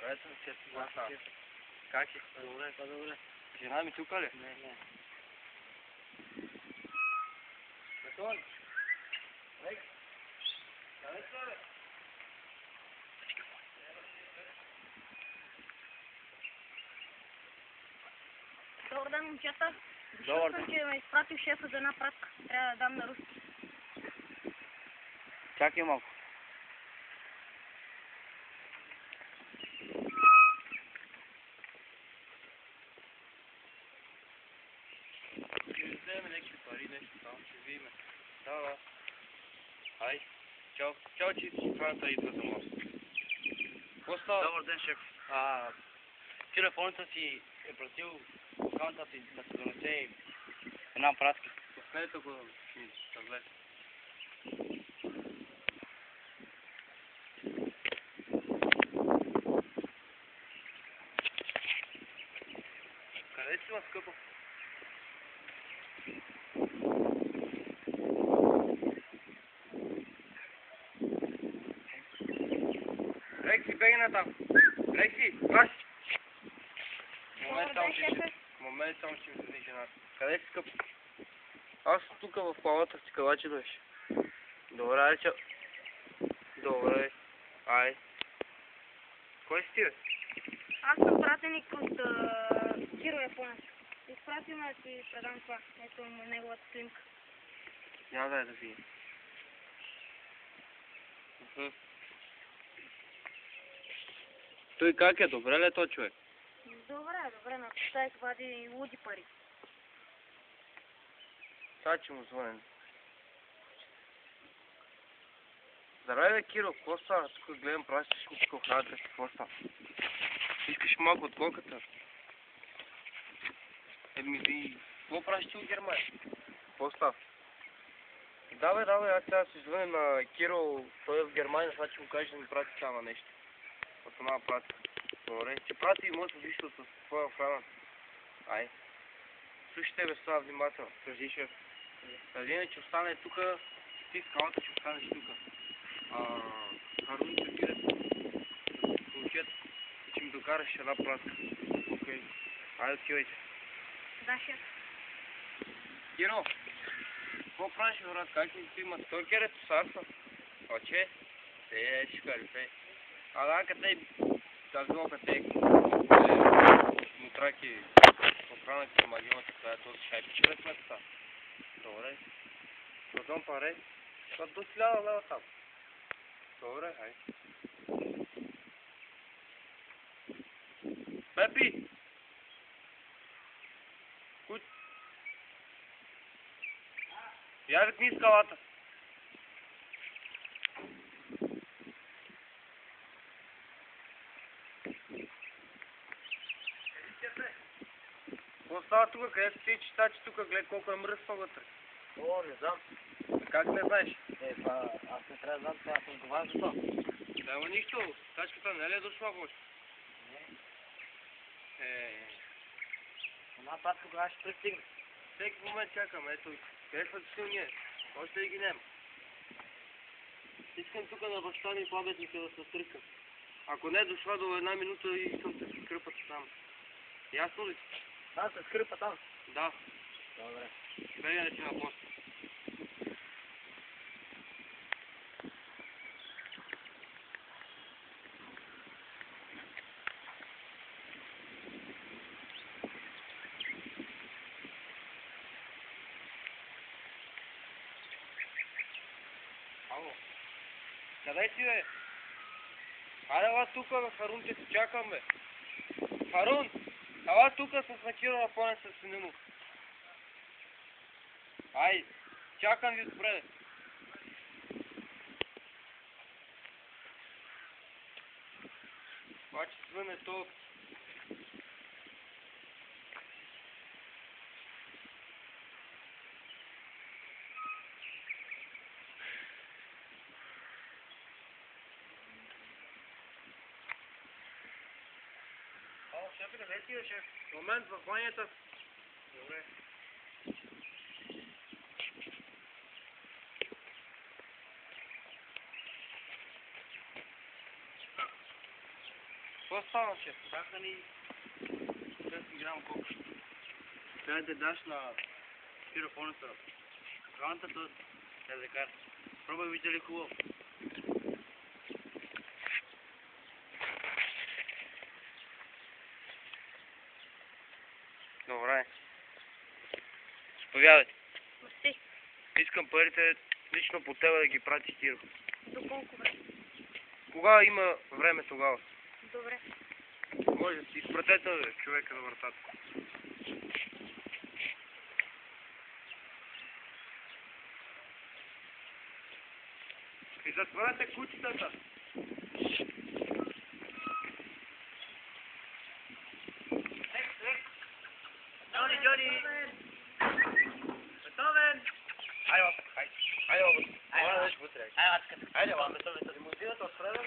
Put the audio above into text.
Ето си е това. Как е? Добре, по-добре. Жена ми тука ли? Не. Бетон! Ей! Къде сте, бе? Добър ден, момчета. Добър Дошъл съм, ден. че ме изпратил шефа за една пратка. Трябва да дам на руски. Чакай малко. Ще ви вземем някакви пари, нещо там, ще видим. Да. Ай, чао. Чао, че си храната идва за мост. Какво става? Добър ден, шеф. Телефонът си е просил акаунта си да се донесе една пратка. Пускайте го ми таблет. Къде си, ма, скъпо? Рекси, беги натам. Рекси, праш! Добър ден, шефе. Момент само ще ми види жената. Къде си, скъпо? Аз тук в плавата си калачи беше. Добре, ай, чао. Добре. Ай. Кой си ти, бе? Аз съм пратеник от Киро Японец. Изпратил ме да ти предам това. Ето неговата снимка. Няма да видим. Той как е? Добре ли е то човек? Добре, на той вади луди пари. Сега че му звънен. Здравей, бе, Киро, какво става? Тук гледам, пращаш ми тук охраната, какво става? Искаш малко от колката? Ви, какво правиш ти от Германия? Какво става? Да, бе, аз сега се звъня на Киро, той е в Германия, сега че му кажеш да ми прати само нещо. От една пратка. Добре, ще прати и моето вижте с твоя охрана. Ай. Слушайте, бе, сега внимателно. Кажи, шеф. Един че остане тук, ти в скалата ще останеш тук. Харун ще пире колчет, че ми докараш една пратка. Окей. Айде, отивайте. Да, шеф. Киро, какво правиш, брат? Как ми ти има стокерето, сарса? Оче? Ще калифе. Да, къде да било къде мутраки охрана към магината, която ще пича сметата. Добре. Продам пари. Това до 1000 лева там. Добре, хай. Пепи! Куч? Я викни скалата. Какво става тук? Къде са тези читачи тук? Гледай колко е мръсно вътре. О, не знам. Как не знаеш? Аз не трябва да знам, сега съм това за това. Няма нищо. Тачката не ли е дошла още? Не. Една пратка кога ще пристигне. Всеки момент чакаме. Ето, къде са дошли ние? Още и ги няма. Искам тук на баща ми и паметника да се стрикам. Ако не е дошла до една минута, искам да се скръпат там. Ясно ли? Да, се скрипа там. Да. Добре. Бегане си на пост. Ало. Къде си, бе? Хайде, ела тук, бе, Харун, че се чакам, бе. Харун! Ела тук с Накиро Японец с сина му. Ай, чакам ви добре. Обаче звъне то. Шеф, къде си, шеф? Момент в банята. Добре. Какво стана, че? Бяха ни 10 грама колко. Трябва да даш на пирофонеса храната, т.е. да кара. Пробай, видя ли хубаво. Добре. Заповядайте. Мерси. Искам парите лично по тебе да ги прати Киро. До колко време? Кога има време тогава? Добре. Може да си изпратете човека на вратата. И затворете кутицата. Джони! Бетовен! Айде, айде, айде, айде, айде, Айде, Лимузината от Фреда,